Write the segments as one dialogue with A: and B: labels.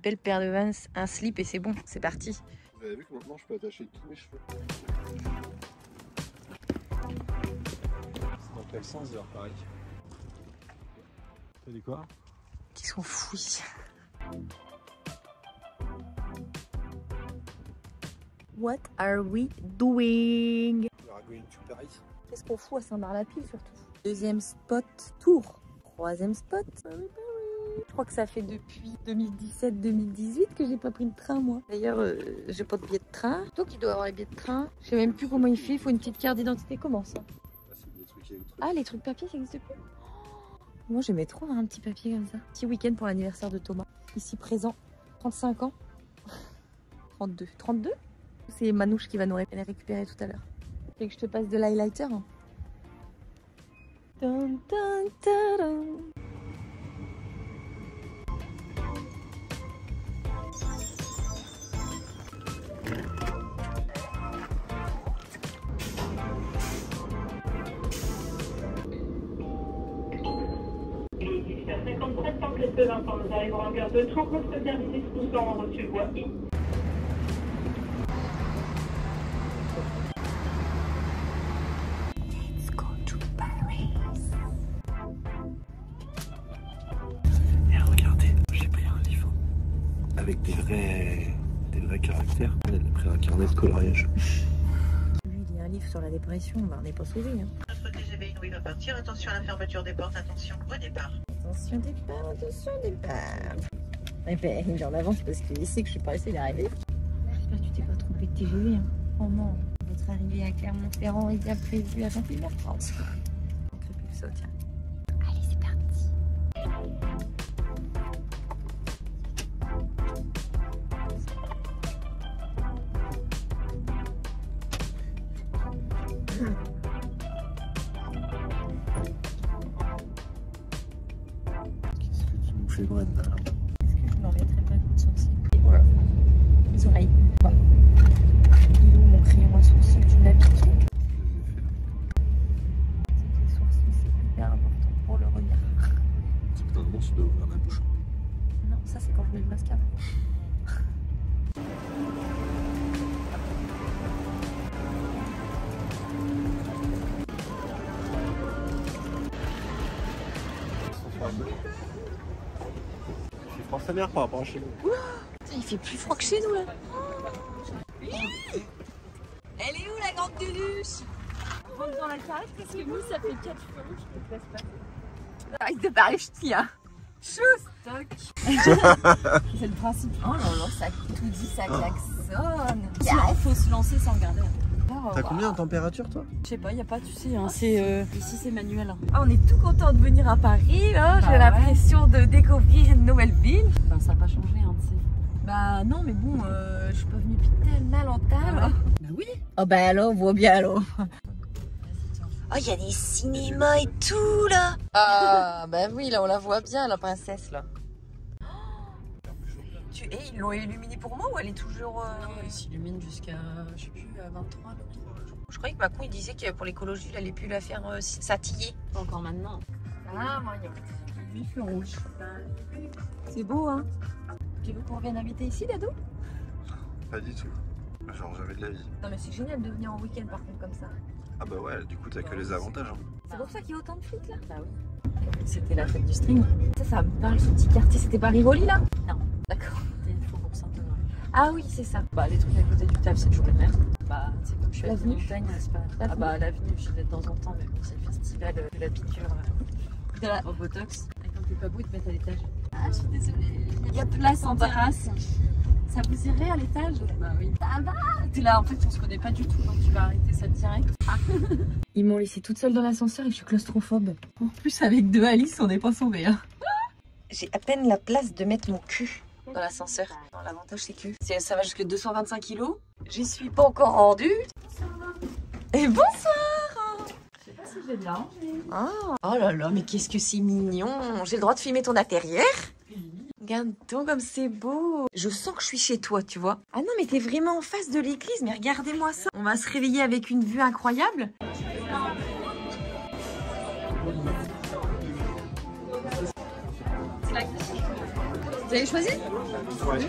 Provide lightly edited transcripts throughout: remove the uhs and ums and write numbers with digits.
A: belle paire de Vans, un slip et c'est bon, c'est parti.
B: Vous avez vu que maintenant je peux attacher tous mes cheveux. C'est dans quel sens vers Paris? T'as dit quoi?
A: Qui sont fouilles. What are we doing?
B: We are going to Paris.
A: Qu'est-ce qu'on fout à Saint-Bar-la-Pile surtout? Deuxième spot, Tours. Troisième spot, je crois que ça fait depuis 2017-2018 que j'ai pas pris de train moi. D'ailleurs, j'ai pas de billet de train. Donc il doit avoir les billets de train. Je sais même plus comment il fait. Il faut une petite carte d'identité. Comment ça? Ah, les trucs papier, ça n'existe plus. Moi, j'aimais trop avoir un petit papier comme ça. Petit week-end pour l'anniversaire de Thomas. Ici présent, 35 ans. 32. 32? C'est Manouche qui va nous récupérer tout à l'heure. Tu veux que je te passe de l'highlighter? Dun, dun, dun, dun.
C: Nous arrivons en gare de Tours, votre service nous sommes en reçu voie I.
A: Let's go to Paris.
B: Et regardez, j'ai pris un livre avec des vrais caractères. Elle a pris un carnet de coloriage.
A: Lui, il y a un livre sur la dépression, bah, on n'est pas sauvés. Hein.
C: Notre TGV Inouï va partir. Attention à la fermeture des portes. Attention au départ.
A: Attention départ, attention départ. Eh ben, il est en avance parce qu'il sait que je suis pas restée, il est arrivé. J'espère que tu t'es pas trompé de TGV. Hein. Oh non, votre arrivée à Clermont-Ferrand est bien prévue à 21h30. On crée plus que ça, tiens. Allez, c'est parti.
B: Est-ce que
A: je n'en mettrais pas de sourcils? Et voilà. Les oreilles. Voilà. Il est où mon crayon à sourcils? Tu me l'as piqué? C'est que les sourcils, c'est hyper important pour le regard.
B: C'est putain de bon, tu dois ouvrir ma bouche.
A: Non, ça c'est quand je mets le mascara.
B: France mère par rapport à chez nous.
A: Il fait plus froid que chez nous là. Elle est où la grande Deluche? On rentre dans la carrette parce que nous ça fait 4 cheveux, je te laisse pas. Arrête de parler, je tiens. Choustoc. C'est le principe. Oh là là, ça tout dit, ça klaxonne. Il faut se lancer sans regarder.
B: T'as combien en température toi?
D: Je sais pas, il n'y a pas, tu sais, hein, c'est ici c'est manuel.
A: Ah, on est tout content de venir à Paris, là. J'ai l'impression de découvrir une nouvelle ville.
D: Enfin, ça n'a pas changé, hein, tu sais.
A: Bah non, mais bon, je suis pas venue depuis tellement longtemps.
D: Bah oui.
A: Oh bah alors, on voit bien alors. Oh, il y a des cinémas et tout là. Ah bah oui, là on la voit bien, la princesse là. Et ils l'ont illuminée pour moi ou elle est toujours...
D: Elle s'illumine jusqu'à, je sais plus, à 23.
A: Je croyais que Macron il disait que pour l'écologie il allait plus la faire satiller.
D: Pas encore maintenant.
A: Ah, moi, il y a le rouge. C'est beau, hein? Tu veux qu'on revienne habiter ici, Dado?
B: Pas du tout. Genre jamais de la vie.
A: Non mais c'est génial de venir en week-end par contre comme ça.
B: Ah bah ouais, du coup t'as que les avantages. Hein.
A: C'est pour ça qu'il y a autant de flics là?
D: Bah oui. C'était la fête du string.
A: Ça me parle ce petit quartier, c'était pas Rivoli là?
D: Non.
A: D'accord.
D: C'était Faubourg Saint-Honoré.
A: Ah oui, c'est ça.
D: Bah les trucs à côté du taf, c'est toujours les mêmes. Bah c'est comme je suis à la
A: L'avenue.
D: montagne, c'est pas... Ah bah l'avenue, je suis de temps en temps, mais bon, c'est le festival de la piqûre au Botox. Et quand t'es pas beau, ils te mettent à l'étage. Ah, je suis désolée. Il y a place en terrasse. Ça vous irait à l'étage? Bah oui. Ça va. T'es là, en fait, on se connaît pas du tout, donc tu vas arrêter ça direct. Ah.
A: Ils m'ont laissé toute seule dans l'ascenseur et je suis claustrophobe.
D: En plus, avec deux Alice, on n'est pas sauvés. Hein.
A: J'ai à peine la place de mettre mon cul dans l'ascenseur. L'avantage c'est que ça va jusque 225 kg. J'y suis pas encore rendue. Et bonsoir.
D: Je sais pas si j'ai bien rangé.
A: Oh là là, mais qu'est-ce que c'est mignon. J'ai le droit de filmer ton intérieur? Regarde donc comme c'est beau. Je sens que je suis chez toi, tu vois. Ah non, mais t'es vraiment en face de l'église. Mais regardez-moi ça. On va se réveiller avec une vue incroyable.
D: Vous avez choisi?
B: Ouais.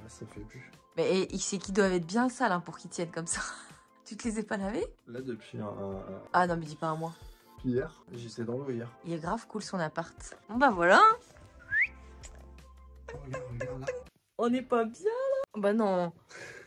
B: Ça fait plus.
A: Mais c'est qu'ils doivent être bien sales hein, pour qu'ils tiennent comme ça. Tu te les ai pas lavés?
B: Là, depuis
A: Ah non, mais dis pas un mois.
B: hier, j'étais dans l'eau hier.
A: Il est grave cool son appart. Bon bah voilà.
B: Oh, regarde là.
A: On n'est pas bien là. Bah non.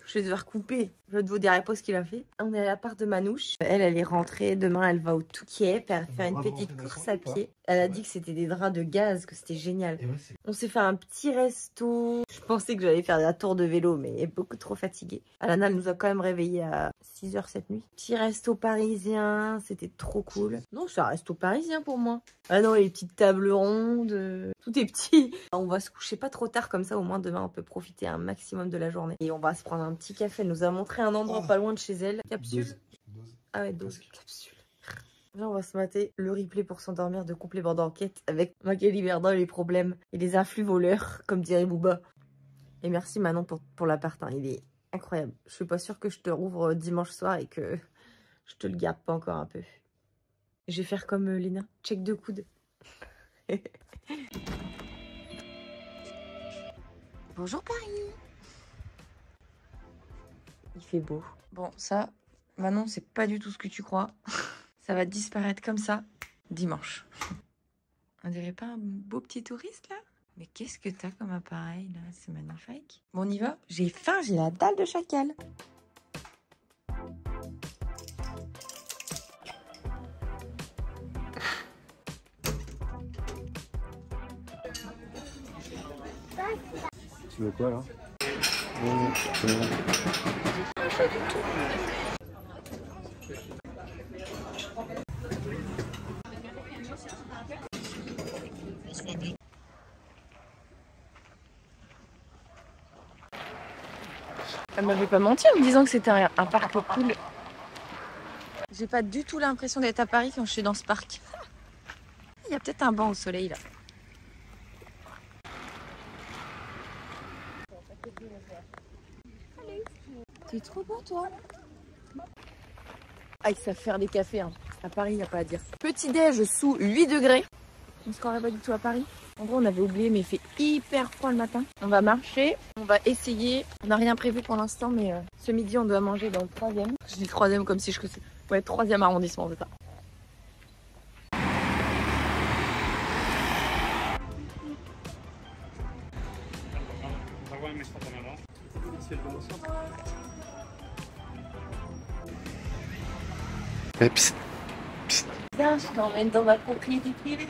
A: Je vais devoir couper. Je vais vous dire pas ce qu'il a fait. On est à l'appart de Manouche. Elle est rentrée. Demain, elle va au Touquet faire une petite course à pied. Elle a dit que c'était des draps de gaz, que c'était génial.
B: Ouais,
A: on s'est fait un petit resto. Je pensais que j'allais faire un tour de vélo, mais beaucoup trop fatiguée. Alana, elle nous a quand même réveillés à 6 h cette nuit. Petit resto parisien. C'était trop cool. Non, c'est un resto parisien pour moi. Ah non, les petites tables rondes. Tout est petit. On va se coucher pas trop tard, comme ça au moins demain on peut profiter un maximum de la journée. Et on va se prendre un petit café. Elle nous a montré un endroit pas loin de chez elle. Capsule.
B: Dose.
A: Ah ouais, dose. Capsule. Là on va se mater le replay pour s'endormir de complément d'enquête avec Magali Verdun et les problèmes et les influx voleurs, comme dirait Booba. Et merci Manon pour l'appart, hein. Il est incroyable. Je suis pas sûre que je te rouvre dimanche soir et que je te le garde pas encore un peu. Je vais faire comme Léna, check de coude. Bonjour Paris. Il fait beau. Bon, ça, Manon, c'est pas du tout ce que tu crois. Ça va disparaître comme ça dimanche. On dirait pas un beau petit touriste là? Mais qu'est-ce que t'as comme appareil là? C'est magnifique. Bon, on y va? J'ai faim, j'ai la dalle de chacal.
B: Tu veux quoi là?
A: Elle m'avait pas menti en me disant que c'était un parc cool. J'ai pas du tout l'impression d'être à Paris quand je suis dans ce parc. Il y a peut-être un banc au soleil là. T'es trop beau toi. Ah, ils savent faire des cafés hein. À Paris, il n'y a pas à dire. Petit déj sous 8 degrés. On se croirait pas du tout à Paris. En gros, on avait oublié, mais il fait hyper froid le matin. On va marcher, on va essayer. On n'a rien prévu pour l'instant, mais ce midi, on doit manger dans le 3e. Je dis 3e comme si je connaissais. Ouais, 3e arrondissement, c'est ça.
B: Psst.
A: Viens, je t'emmène dans ma propriété privée.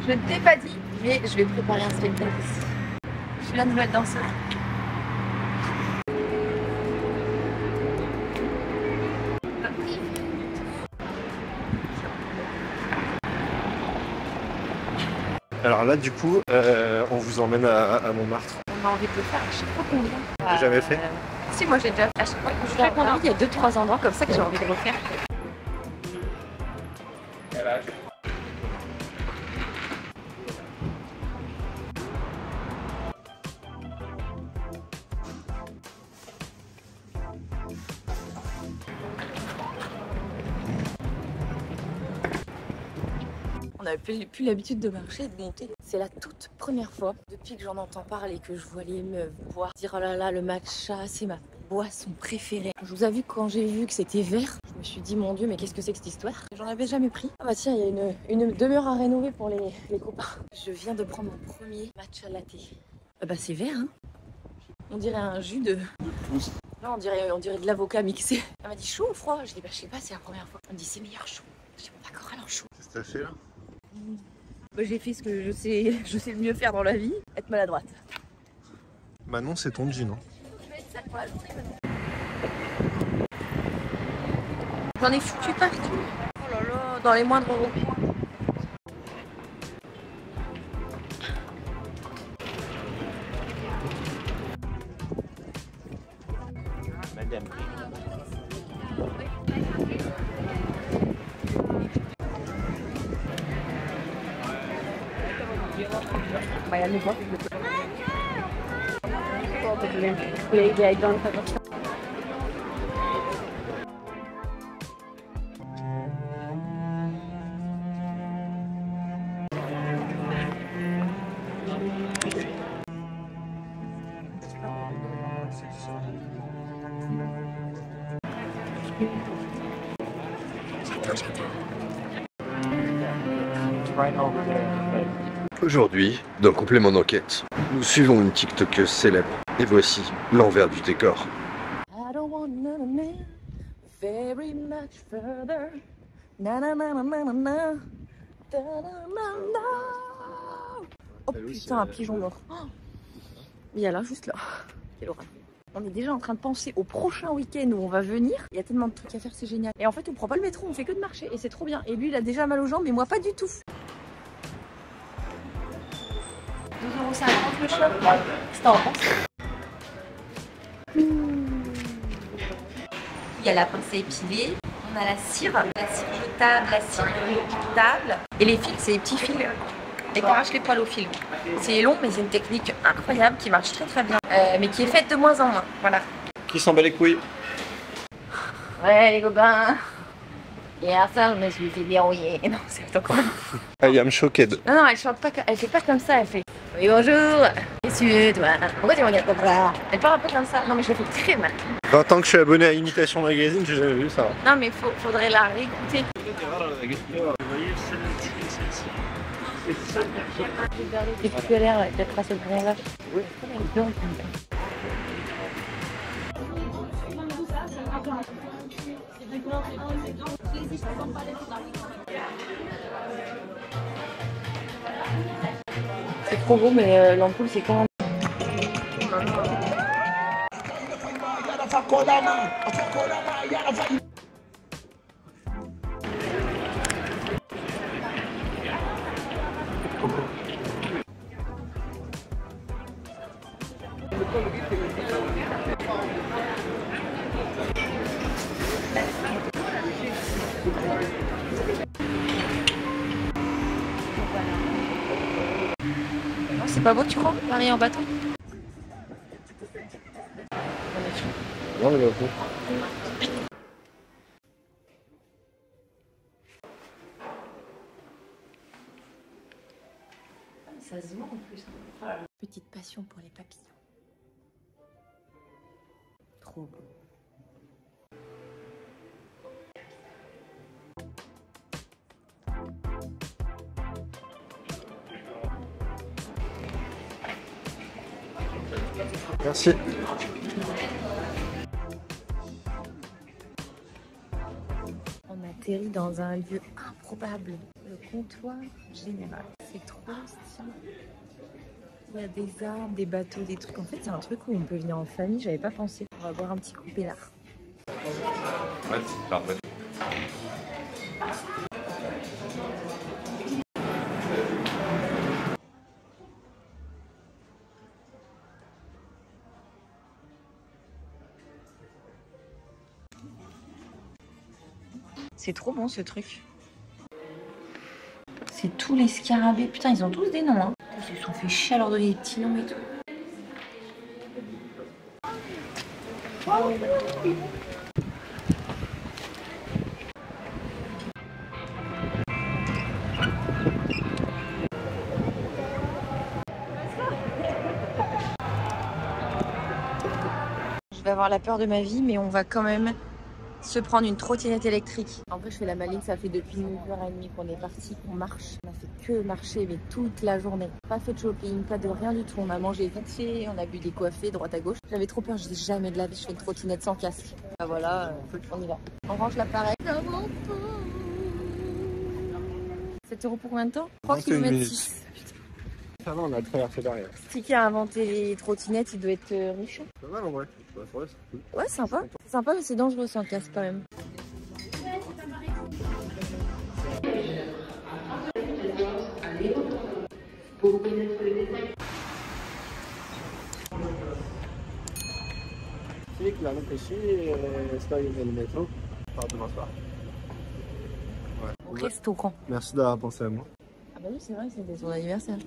A: Je ne t'ai pas dit, mais je vais préparer un spectacle ici. Je suis la nouvelle danseuse.
B: Alors là, du coup, on vous emmène à Montmartre.
A: On a envie de le faire à chaque fois qu'on vient.
B: T'as jamais fait?
A: Si, moi j'ai déjà fait. À chaque fois que je viens, il y a 2-3 endroits comme ça que j'ai envie de refaire. On n'avait plus l'habitude de marcher et de monter. C'est la toute première fois depuis que j'en entends parler que je vois les meufs boire. Dire oh là là, le matcha, c'est ma boisson préférée. Je vous avoue, quand j'ai vu que c'était vert, je me suis dit mon Dieu, mais qu'est-ce que c'est que cette histoire? J'en avais jamais pris. Ah bah tiens, il y a une demeure à rénover pour les copains. Je viens de prendre mon premier matcha latte. Ah bah c'est vert, hein. On dirait un jus de... Non, on dirait de l'avocat mixé. Elle m'a dit chaud ou froid? Je dis bah je sais pas, c'est la première fois. Elle me dit c'est meilleur chaud. Je dis bon d'accord, alors chaud.
B: Qu'est-ce que t'as fait là?
A: Bah, j'ai fait ce que je sais le mieux faire dans la vie, être maladroite.
B: Manon, c'est ton jean, hein?
A: J'en ai foutu partout. Oh là là, dans les moindres recoins. Vai ali, bota.
B: Aujourd'hui, dans Complément d'enquête, nous suivons une TikTokeuse célèbre. Et voici l'envers du décor.
A: I don't want none of me very much further. Na na na na na na na. Da, na, na, na. Oh putain, un pigeon mort. Oh. Il y a là, juste là. Quelle horreur. On est déjà en train de penser au prochain week-end où on va venir. Il y a tellement de trucs à faire, c'est génial. Et en fait, on prend pas le métro, on fait que de marcher. Et c'est trop bien. Et lui, il a déjà mal aux jambes, mais moi, pas du tout. 12,50 € le shop. Qu'est-ce que t'en penses? Il y a la pince à épiler, on a la cire jetable, la cire table. Et les fils, c'est les petits fils et qu'on arrache les poils au fil. C'est long, mais c'est une technique incroyable qui marche très très bien. Mais qui est faite de moins en moins. Voilà.
B: Qui s'en bat les couilles?
A: Ouais, les copains. Hier soir, je me suis fait dérouiller. Non, c'est pas quoi.
B: I am shocked.
A: Non, elle chante pas, elle fait pas comme ça, elle fait oui, bonjour. Messieurs, toi. Pourquoi tu me regardes comme ça? Elle parle un peu comme ça. Non, mais je le fais très mal.
B: 20 ans que je suis abonné à Imitation Magazine, j'ai jamais vu ça.
A: Non, mais faudrait la réécouter. C'est populaire, peut-être passer le grand vache. Oui. C'est trop beau, mais l'ampoule, c'est quand même... C'est pas beau, tu crois, Paris en bateau?
B: Non, mais
A: Ça se voit en plus. Petite passion pour les papillons. Trop beau.
B: merci.
A: On atterrit dans un lieu improbable. Le comptoir général. C'est trop stylé. Il y a des arbres, des bateaux, des trucs. En fait, c'est un truc où on peut venir en famille. J'avais pas pensé. On va boire un petit coup pélard.
B: Ouais, c'est parfait.
A: C'est trop bon ce truc. C'est tous les scarabées. Putain, ils ont tous des noms. Hein. Ils se sont fait chier à leur donner des petits noms et tout. Je vais avoir la peur de ma vie, mais on va quand même se prendre une trottinette électrique. En vrai, je fais la maline, ça fait depuis 9h30 qu'on est parti, qu'on marche. On a fait que marcher, mais toute la journée. Pas fait de shopping, pas de rien du tout. On a mangé vite fait, on a bu des coiffés droite à gauche. J'avais trop peur, je dis jamais de la vie, je fais une trottinette sans casque. Ah voilà, on y va. On range l'appareil. 7 € pour combien de temps? 3 km 6.
B: Ça va, on a traversé derrière.
A: C'est qui a inventé les trottinettes, il doit être riche.
B: Pas mal en vrai.
A: Ouais, sympa. C'est sympa, mais c'est dangereux sans casque quand même.
B: magnifique, la route ici, c'est le métro. Par demain soir.
A: Au restaurant.
B: Merci d'avoir pensé à moi.
A: Ah bah oui, c'est vrai, c'était son anniversaire.